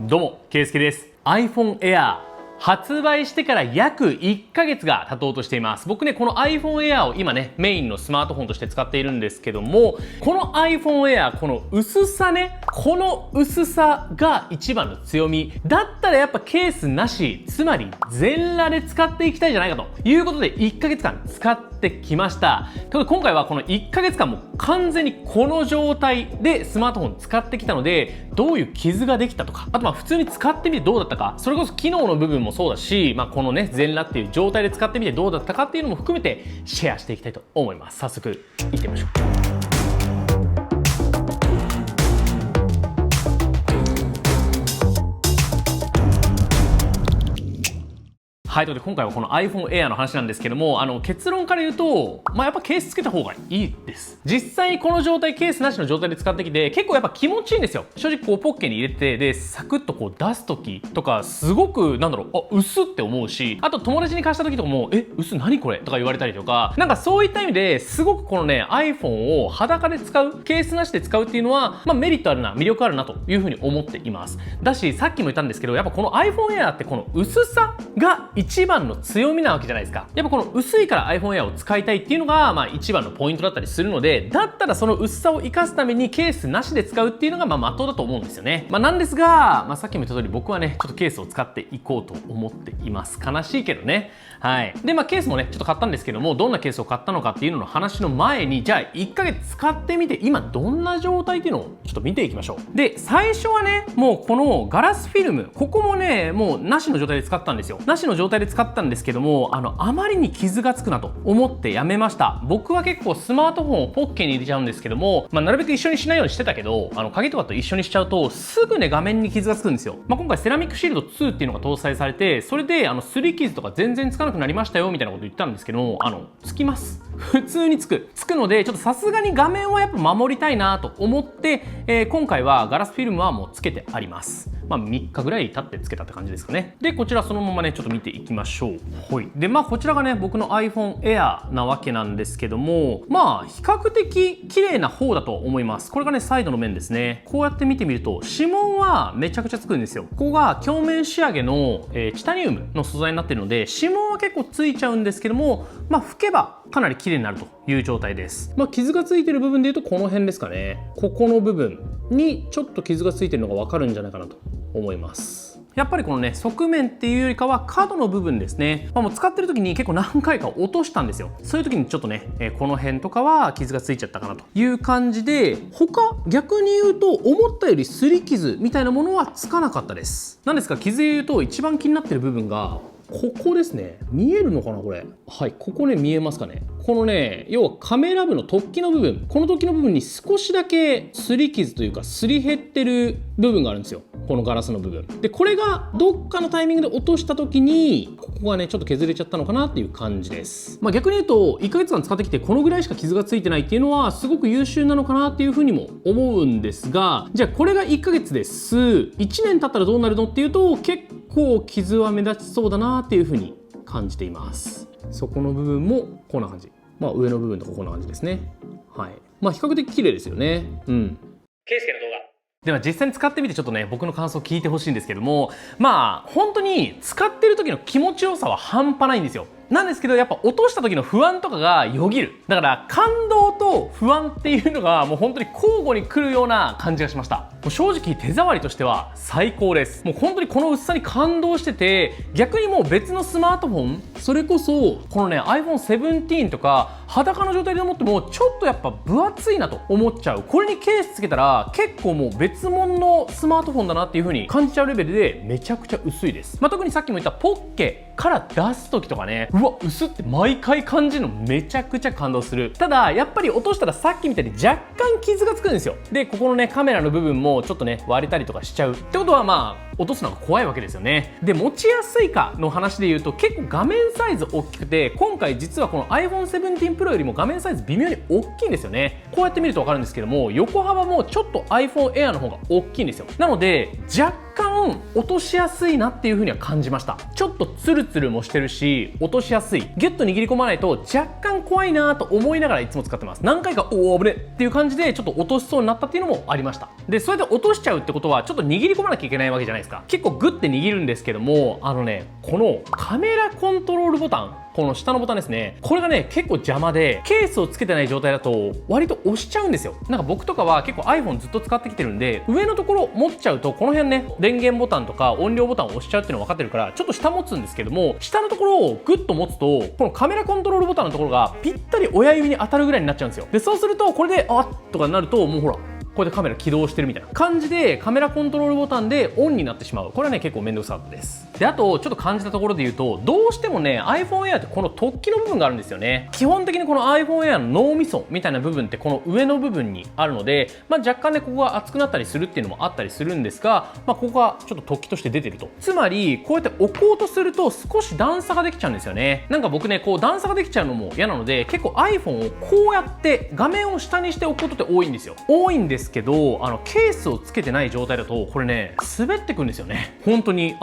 どうも、ケイスケです。iPhone Air発売してから約1ヶ月が経とうとしています。僕ね、この iPhone Air を今ね、メインのスマートフォンとして使っているんですけども、この iPhone Air、この薄さね、この薄さが一番の強み。だったらやっぱケースなし、つまり全裸で使っていきたいじゃないかということで、1ヶ月間使ってきました。ということで今回はこの1ヶ月間も完全にこの状態でスマートフォン使ってきたので、どういう傷ができたとか、あと普通に使ってみてどうだったか、それこそ機能の部分もそうだし、このね、全裸っていう状態で使ってみてどうだったかっていうのも含めてシェアしていきたいと思います。早速いってみましょう。はい、ということで今回はこの iPhone Air の話なんですけども、結論から言うと、やっぱケースつけた方がいいです。実際にこの状態、ケースなしの状態で使ってきて、結構やっぱ気持ちいいんですよ。正直こうポッケに入れて、で、サクッとこう出す時とか、すごく、薄って思うし、あと友達に貸した時とかも、薄何これとか言われたりとか、そういった意味ですごくこのね、iPhone を裸で使う、ケースなしで使うっていうのは、メリットあるな、魅力あるなというふうに思っています。だし、さっきも言ったんですけど、やっぱこの iPhone Air ってこの薄さが一番の強みなわけじゃないですか。やっぱこの薄いから iPhone Air を使いたいっていうのが、一番のポイントだったりするので、だったらその薄さを生かすためにケースなしで使うっていうのが真っ当だと思うんですよね。なんですが、さっきも言った通り僕はね、ちょっとケースを使っていこうと思っています。悲しいけどね。はい。で、ケースもね、ちょっと買ったんですけども、どんなケースを買ったのかっていうのの話の前に、じゃあ1ヶ月使ってみて、今どんな状態っていうのをちょっと見ていきましょう。で、最初はね、もうこのガラスフィルム、ここもね、もうなしの状態で使ったんですよ。なしの状態で使ったんですけども、あまりに傷がつくなと思ってやめました。僕は結構スマートフォンをポッケに入れちゃうんですけども、なるべく一緒にしないようにしてたけど、鍵とかと一緒にしちゃうと、すぐね、画面に傷がつくんですよ。今回セラミックシールド2っていうのが搭載されて、それで、擦り傷とか全然つかなくなりましたよ、みたいなこと言ったんですけども、つきます。普通につくので、ちょっとさすがに画面はやっぱ守りたいなと思って、今回はガラスフィルムはもうつけてあります。3日ぐらい経ってつけたって感じですかね。で、こちらそのままね、ちょっと見ていきましょう。はい。で、こちらがね、僕の iPhone Air なわけなんですけども、比較的綺麗な方だと思います。これがね、サイドの面ですね。こうやって見てみると、指紋はめちゃくちゃつくんですよ。ここが鏡面仕上げの、チタニウムの素材になっているので、指紋は結構ついちゃうんですけども、拭けばかなり綺麗になるという状態です。傷がついてる部分で言うとこの辺ですかね。ここの部分にちょっと傷がついてるのがわかるんじゃないかなと思います。やっぱりこのね、側面っていうよりかは角の部分ですね。もう使ってる時に結構何回か落としたんですよ。そういう時にちょっとね、この辺とかは傷がついちゃったかなという感じで、他逆に言うと思ったより擦り傷みたいなものはつかなかったです。なんですが、傷で言うと一番気になってる部分がここですね。見えるのかなこれ。はい、ここね、見えますかね。このね、要はカメラ部の突起の部分、この突起の部分に少しだけ擦り傷というかすり減ってる部分があるんですよ。このガラスの部分で、これがどっかのタイミングで落とした時にここがね、ちょっと削れちゃったのかなっていう感じです。逆に言うと1ヶ月間使ってきてこのぐらいしか傷がついてないっていうのはすごく優秀なのかなっていうふうにも思うんですが、じゃあこれが1ヶ月です1年経ったらどうなるのっていうと、結構傷は目立ちそうだなっていうふうに感じています。そこの部分もこんな感じ、上の部分とかこんな感じですね。はい。比較的綺麗ですよね。ケイスケの動画では実際に使ってみてちょっとね、僕の感想を聞いてほしいんですけども、本当に使ってる時の気持ちよさは半端ないんですよ。なんですけど、やっぱ落とした時の不安とかがよぎる。だから感動と不安っていうのがもう本当に交互に来るような感じがしました。もう正直手触りとしては最高です。もう本当にこの薄さに感動してて、逆にもう別のスマートフォン、それこそこのね iPhone 17とか裸の状態で持ってもちょっとやっぱ分厚いなと思っちゃう。これにケースつけたら結構もう別物のスマートフォンだなっていう風に感じちゃうレベルでめちゃくちゃ薄いです。特にさっきも言ったポッケから出す時とかね、うわ薄って毎回感じるのめちゃくちゃ感動する。ただやっぱり落としたらさっきみたいに若干傷がつくんですよ。でここのねカメラの部分もちょっとね割れたりとかしちゃうってことは落とすのが怖いわけですよね。で持ちやすいかの話で言うと結構画面サイズ大きくて、今回実はこの iPhone 17 Pro よりも画面サイズ微妙に大きいんですよね。こうやって見ると分かるんですけども、横幅もちょっと iPhone Air の方が大きいんですよ。なので若干番落としやすいなっていう風には感じました。ちょっとツルツルもしてるし、落としやすい。ギュッと握り込まないと若干怖いなと思いながらいつも使ってます。何回かおお危ねっていう感じでちょっと落としそうになったっていうのもありました。でそれで落としちゃうってことはちょっと握り込まなきゃいけないわけじゃないですか。結構グッて握るんですけども、このカメラコントロールボタン、この下のボタンですね、これがね結構邪魔で、ケースをつけてない状態だと割と押しちゃうんですよ。なんか僕とかは結構 iPhone ずっと使ってきてるんで、上のところ持っちゃうとこの辺ね、電源ボタンとか音量ボタンを押しちゃうっていうの分かってるから、ちょっと下持つんですけども、下のところをグッと持つとこのカメラコントロールボタンのところがぴったり親指に当たるぐらいになっちゃうんですよ。でそうするとこれであっとかになると、もうほらこれでカメラ起動してるみたいな感じで、カメラコントロールボタンでオンになってしまう。これはね結構めんどくさかったです。であとちょっと感じたところで言うと、どうしてもね iPhone Air ってこの突起の部分があるんですよね。基本的にこの iPhone Air の脳みそみたいな部分ってこの上の部分にあるので、若干ねここが熱くなったりするっていうのもあったりするんですが、ここがちょっと突起として出てると。つまりこうやって置こうとすると少し段差ができちゃうんですよね。なんか僕ねこう段差ができちゃうのも嫌なので、結構 iPhone をこうやって画面を下にしておくことって多いんですよ。多いんですけど、ケースをつけてない状態だとこれね滑ってくんですよね。本当に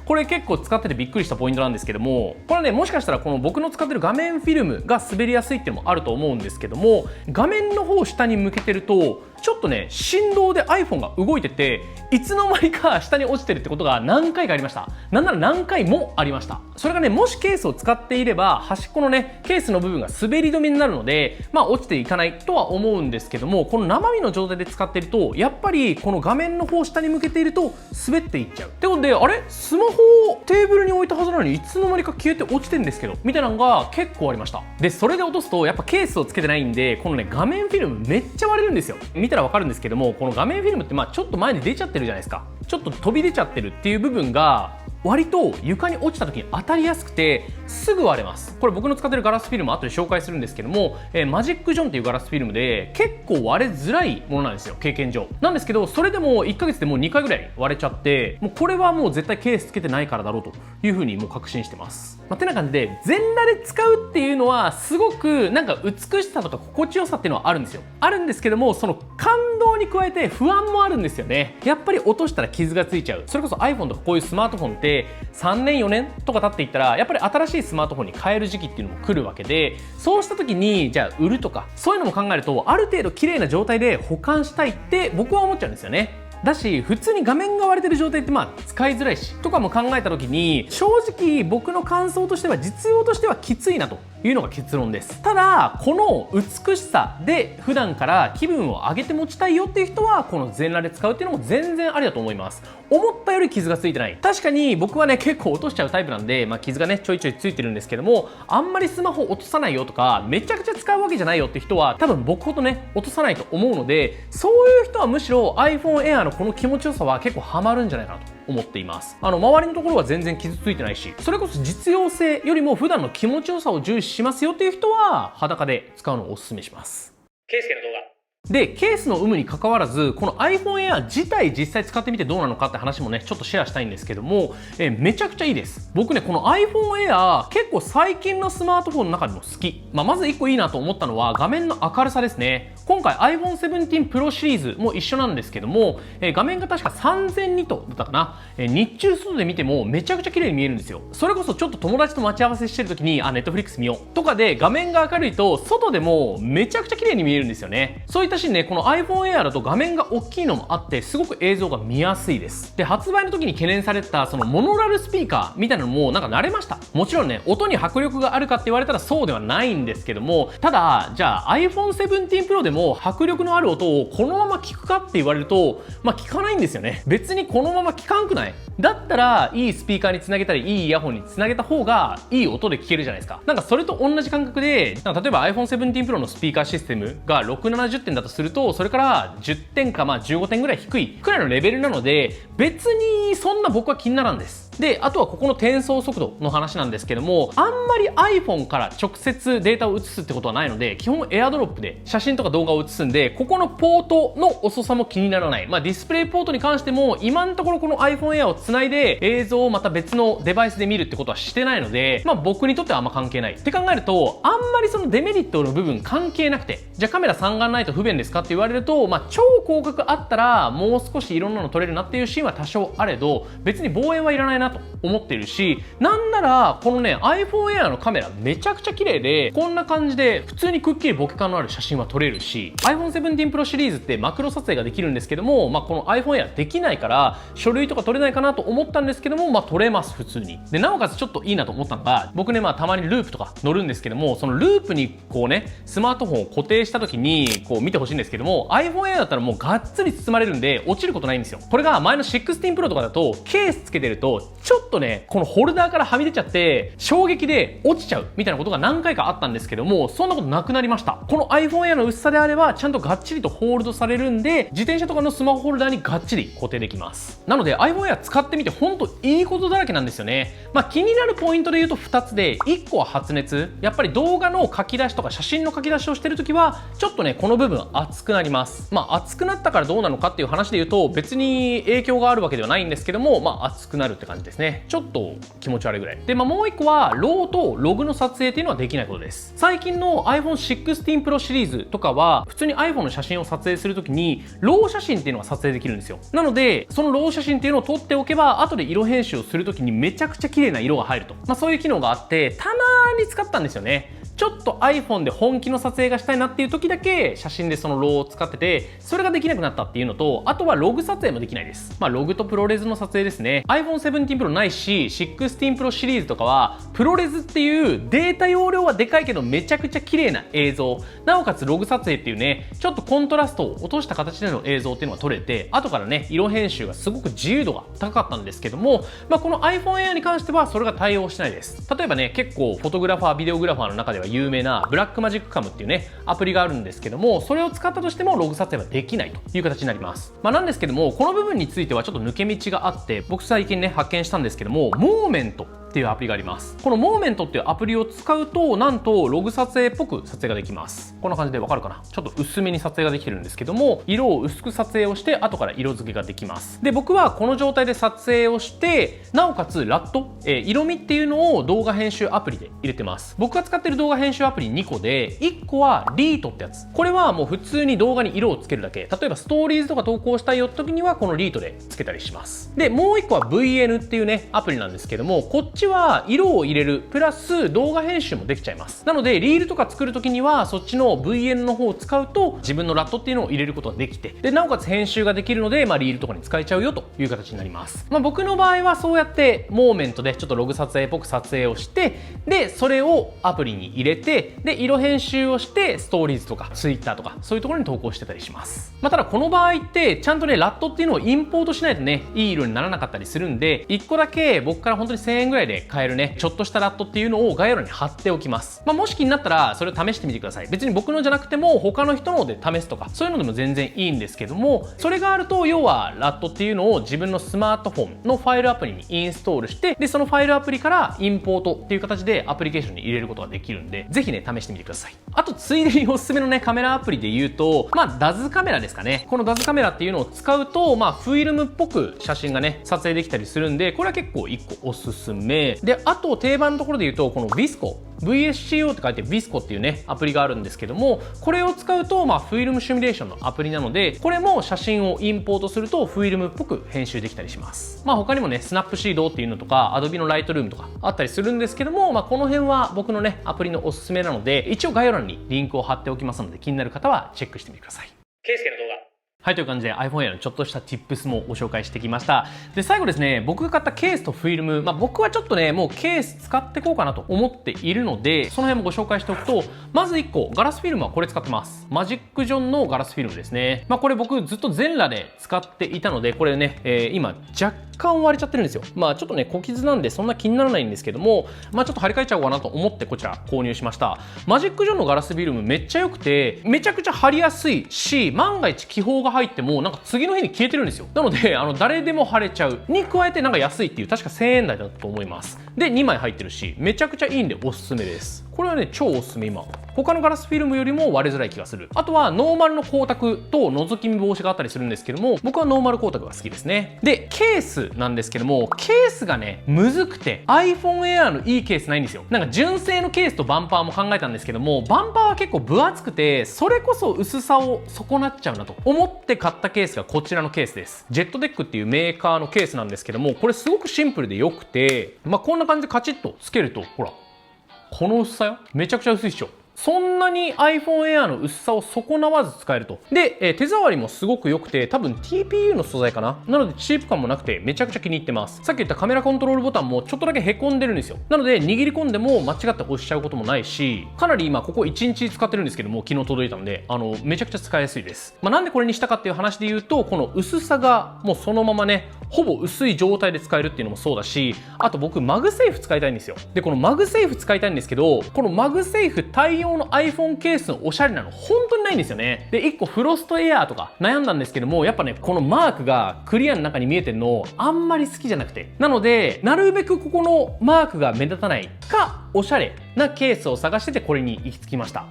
これ結構使っててびっくりしたポイントなんですけども、これはねもしかしたらこの僕の使ってる画面フィルムが滑りやすいっていうのもあると思うんですけども、画面の方を下に向けてるとちょっとね振動で iPhone が動いてて、いつの間にか下に落ちてるってことが何回かありました。なんなら何回もありました。それがねもしケースを使っていれば端っこのねケースの部分が滑り止めになるので、落ちていかないとは思うんですけども、この生身の状態で使っているとやっぱりこの画面の方を下に向けていると滑っていっちゃうってことで、あれスマホをテーブルに置いたはずなのにいつの間にか消えて落ちてるんですけどみたいなのが結構ありました。でそれで落とすとやっぱケースをつけてないんで、このね画面フィルムめっちゃ割れるんですよ。見たらわかるんですけども、この画面フィルムってちょっと前に出ちゃってるじゃないですか。ちょっと飛び出ちゃってるっていう部分が割と床に落ちた時に当たりやすくてすぐ割れます。これ僕の使ってるガラスフィルム後で紹介するんですけども、マジックジョンっていうガラスフィルムで結構割れづらいものなんですよ、経験上。なんですけどそれでも1ヶ月でもう2回ぐらい割れちゃって、もうこれはもう絶対ケースつけてないからだろうというふうにもう確信してます。てな感じで全裸で使うっていうのはすごくなんか美しさとか心地よさっていうのはあるんですよ。あるんですけども、その感動に加えて不安もあるんですよね。やっぱり落としたら傷がついちゃう。それこそ iPhone とかこういうスマートフォンって3年4年とか経っていったらやっぱり新しいスマートフォンに変える時期っていうのも来るわけで、そうした時にじゃあ売るとかそういうのも考えると、ある程度綺麗な状態で保管したいって僕は思っちゃうんですよね。だし普通に画面が割れてる状態って使いづらいしとかも考えた時に、正直僕の感想としては実用としてはきついなというのが結論です。ただこの美しさで普段から気分を上げて持ちたいよっていう人はこの全裸で使うっていうのも全然ありだと思います。思ったより傷がついてない。確かに僕はね結構落としちゃうタイプなんで、傷がねちょいちょいついてるんですけども、あんまりスマホ落とさないよとかめちゃくちゃ使うわけじゃないよって人は多分僕ほどね落とさないと思うので、そういう人はむしろ iPhone Air のこの気持ちよさは結構ハマるんじゃないかなと思っています。周りのところは全然傷ついてないし、それこそ実用性よりも普段の気持ちよさを重視しますよっていう人は裸で使うのをお勧めします。ケイスケの動画で、ケースの有無に関わらずこの iPhone Air 自体実際使ってみてどうなのかって話もねちょっとシェアしたいんですけども、めちゃくちゃいいです。僕ねこの iPhone Air 結構最近のスマートフォンの中でも好き。まず1個いいなと思ったのは画面の明るさですね。今回 iPhone 17 Pro シリーズも一緒なんですけども、画面が確か3000ニットだったかな。日中外で見てもめちゃくちゃ綺麗に見えるんですよ。それこそちょっと友達と待ち合わせしてる時にNetflix 見ようとかで画面が明るいと外でもめちゃくちゃ綺麗に見えるんですよね。そういったシーンね、この iPhone Air だと画面が大きいのもあってすごく映像が見やすいです。で、発売の時に懸念されてたそのモノラルスピーカーみたいなのもなんか慣れました。もちろんね音に迫力があるかって言われたらそうではないんですけども、ただじゃあ iPhone 17 Pro でも迫力のある音をこのまま聞くかって言われると聞かないんですよね。別にこのまま聞かんくない？だったらいいスピーカーにつなげたりいいイヤホンにつなげた方がいい音で聞けるじゃないですか。なんかそれと同じ感覚で、例えば iPhone 17 Pro のスピーカーシステムが670点だとすると、それから10点か15点ぐらい低いくらいのレベルなので、別にそんな僕は気にならんです。で、あとはここの転送速度の話なんですけども、あんまり iPhone から直接データを移すってことはないので、基本 AirDrop で写真とか動画を移すんで、ここのポートの遅さも気にならない。ディスプレイポートに関しても、今のところこの iPhone Air をつないで映像をまた別のデバイスで見るってことはしてないので、僕にとってはあんま関係ないって考えると、あんまりそのデメリットの部分関係なくて、じゃあカメラ3眼ないと不便ですかって言われると、超広角あったらもう少しいろんなの撮れるなっていうシーンは多少あれど、別に望遠はいらないなと思っているし、なんならこのね iPhone Air のカメラめちゃくちゃ綺麗で、こんな感じで普通にくっきりボケ感のある写真は撮れるし、 iPhone 17 Pro シリーズってマクロ撮影ができるんですけども、この iPhone Air できないから書類とか撮れないかなと思ったんですけども、撮れます普通に。でなおかつちょっといいなと思ったのが、僕ねたまにループとか乗るんですけども、そのループにこうねスマートフォンを固定した時にこう見てほしいんですけども、 iPhone Air だったらもうがっつり包まれるんで落ちることないんですよ。これが前の16 Pro とかだとケースつけてるとちょっとねこのホルダーからはみ出ちゃって衝撃で落ちちゃうみたいなことが何回かあったんですけども、そんなことなくなりました。この iPhone Air の薄さであればちゃんとがっちりとホールドされるんで、自転車とかのスマホホルダーにがっちり固定できます。なので iPhone Air 使ってみて本当いいことだらけなんですよね。気になるポイントで言うと2つで、1個は発熱。やっぱり動画の書き出しとか写真の書き出しをしてるときはちょっとねこの部分熱くなります。熱くなったからどうなのかっていう話で言うと別に影響があるわけではないんですけども、熱くなるって感じですね。ちょっと気持ち悪いぐらいで、もう1個はローとログの撮影っていうのはできないことです。最近の iPhone 16 Pro シリーズとかは普通に iPhone の写真を撮影するときにロー写真っていうのが撮影できるんですよ。なのでそのロー写真っていうのを撮っておけば後で色編集をするときにめちゃくちゃ綺麗な色が入ると、そういう機能があってたまに使ったんですよね。ちょっと iPhone で本気の撮影がしたいなっていう時だけ写真でそのローを使ってて、それができなくなったっていうのと、あとはログ撮影もできないです。ログとプロレスの撮影ですね。 iPhone 17 Pro ないし16 Pro シリーズとかはプロレスっていうデータ容量はでかいけどめちゃくちゃ綺麗な映像、なおかつログ撮影っていうねちょっとコントラストを落とした形での映像っていうのが撮れて、後からね色編集がすごく自由度が高かったんですけども、この iPhone Air に関してはそれが対応してないです。例えばね結構フォトグラファービデオグラファーの中では有名なブラックマジックカムっていうねアプリがあるんですけども、それを使ったとしてもログ撮影はできないという形になります。なんですけどもこの部分についてはちょっと抜け道があって、僕最近ね発見したんですけども、モーメントっていうアプリがあります。このモーメントっていうアプリを使うとなんとログ撮影っぽく撮影ができます。こんな感じでわかるかな。ちょっと薄めに撮影ができてるんですけども、色を薄く撮影をして後から色付けができます。で僕はこの状態で撮影をして、なおかつラット、色味っていうのを動画編集アプリで入れてます。僕が使ってる動画編集アプリ2個で、1個はリートってやつ。これはもう普通に動画に色をつけるだけ。例えばストーリーズとか投稿したいよって時にはこのリートでつけたりします。でもう1個は VN っていうねアプリなんですけども、こっちは色を入れるプラス動画編集もできちゃいます。なのでリールとか作る時にはそっちの VN の方を使うと自分のラットっていうのを入れることができて、でなおかつ編集ができるので、リールとかに使えちゃうよという形になります。僕の場合はそうやってモーメントでちょっとログ撮影っぽく撮影をして、でそれをアプリに入れて、で色編集をしてストーリーズとか Twitter とかそういうところに投稿してたりします。ただこの場合ってちゃんとねラットっていうのをインポートしないとねいい色にならなかったりするんで、1個だけ僕から本当に1000円ぐらいで買えるねちょっとしたラットっていうのを概要欄に貼っておきます。もし気になったらそれを試してみてください。別に僕のじゃなくても他の人ので試すとかそういうのでも全然いいんですけども、それがあると要はラットっていうのを自分のスマートフォンのファイルアプリにインストールして、でそのファイルアプリからインポートっていう形でアプリケーションに入れることができるんで、ぜひね試してみてください。あとついでにおすすめのねカメラアプリで言うと、ダズカメラですかね。このダズカメラっていうのを使うとフィルムっぽく写真がね撮影できたりするんで、これは結構1個おすすめで、あと定番のところで言うとこの VSCO、VSCO って書いて VSCO っていうねアプリがあるんですけども、これを使うとフィルムシミュレーションのアプリなので、これも写真をインポートするとフィルムっぽく編集できたりします。他にもねスナップシードっていうのとか Adobe のライトルームとかあったりするんですけども、この辺は僕のねアプリのおすすめなので、一応概要欄にリンクを貼っておきますので、気になる方はチェックしてみてください。ケイスケの動画。はい、という感じで iPhone Air のちょっとした Tips もご紹介してきました。で、最後ですね、僕が買ったケースとフィルム、僕はちょっとね、もうケース使っていこうかなと思っているので、その辺もご紹介しておくと、まず1個、ガラスフィルムはこれ使ってます。マジックジョンのガラスフィルムですね。これ僕ずっと全裸で使っていたので、これね、今若干割れちゃってるんですよ。まあちょっとね小傷なんでそんな気にならないんですけども、まあちょっと張り替えちゃおうかなと思ってこちら購入しました。マジックジョンのガラスフィルムめっちゃ良くて、めちゃくちゃ貼りやすいし、万が一気泡が入ってもなんか次の日に消えてるんですよ。なので誰でも貼れちゃうに加えてなんか安いっていう、確か1000円台だったと思います。で2枚入ってるしめちゃくちゃいいんでおすすめです。これはね超おすすめ。今他のガラスフィルムよりも割れづらい気がする。あとはノーマルの光沢と覗き見防止があったりするんですけども、僕はノーマル光沢が好きですね。でケースなんですけども、ケースがねむずくて iPhone Air のいいケースないんですよ。なんか純正のケースとバンパーも考えたんですけども、バンパーは結構分厚くてそれこそ薄さを損なっちゃうなと思って買ったケースがこちらのケースです。ジェットデックっていうメーカーのケースなんですけども、これすごくシンプルで良くて、こんな感じでカチッとつけると、ほらこの薄さよ。めちゃくちゃ薄いっしょ。そんなに iPhone Air の薄さを損なわず使えると。で、手触りもすごく良くて、多分 TPU の素材かな。なのでチープ感もなくてめちゃくちゃ気に入ってます。さっき言ったカメラコントロールボタンもちょっとだけへこんでるんですよ。なので握り込んでも間違って押しちゃうこともないし、かなり今ここ1日使ってるんですけども、昨日届いたのでめちゃくちゃ使いやすいです。なんでこれにしたかっていう話で言うと、この薄さがもうそのままねほぼ薄い状態で使えるっていうのもそうだし、あと僕マグセーフ使いたいんですよ。でこのマグセーフ使いたいんですけど、このマグセーフ対応の iPhone ケースのおしゃれなの本当にないんですよね。で1個フロストエアーとか悩んだんですけども、やっぱねこのマークがクリアの中に見えてるのあんまり好きじゃなくて、なのでなるべくここのマークが目立たないかおしゃれなケースを探しててこれに行き着きました。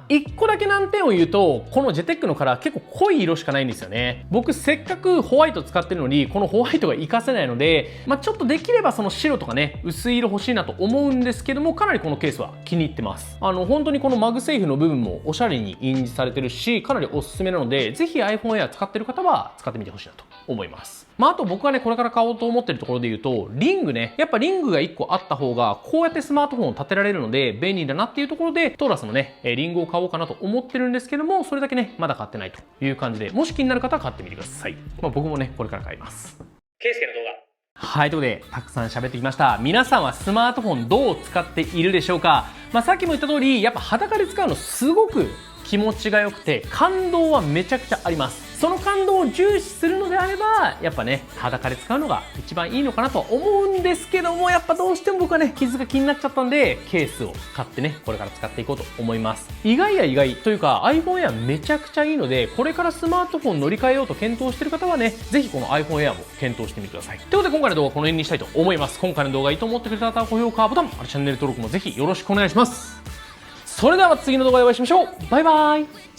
1個だけ難点を言うと、このジェテックのカラー結構濃い色しかないんですよね。僕せっかくホワイト使ってるのにこのホワイトが活かせないので、ちょっとできればその白とかね薄い色欲しいなと思うんですけども、かなりこのケースは気に入ってます。本当にこのマグセーフの部分もおしゃれに印字されてるし、かなりおすすめなので、ぜひ iPhone Air 使ってる方は使ってみてほしいなと思います。あと僕がねこれから買おうと思ってるところで言うと、リングね、やっぱリングが1個あった方がこうやってスマートフォンを立てられるので便利だなっていうところで、トーラスのねリングを買おうかなと思ってるんですけども、それだけねまだ買ってないという感じで、もし気になる方は買ってみてください。僕もねこれから買います。ケイスケの動画、はい、ということでたくさん喋ってきました。皆さんはスマートフォンどう使っているでしょうか。さっきも言った通り、やっぱ裸で使うのすごく気持ちが良くて感動はめちゃくちゃあります。その感動を重視するのであればやっぱね裸で使うのが一番いいのかなと思うんですけども、やっぱどうしても僕はね傷が気になっちゃったんでケースを買ってねこれから使っていこうと思います。意外や意外というか iPhone Air めちゃくちゃいいので、これからスマートフォン乗り換えようと検討している方はねぜひこの iPhone Air も検討してみてください。ということで今回の動画はこの辺にしたいと思います。今回の動画いいと思ってくれた方は高評価ボタン、チャンネル登録もぜひよろしくお願いします。それではまた次の動画でお会いしましょう。バイバイ。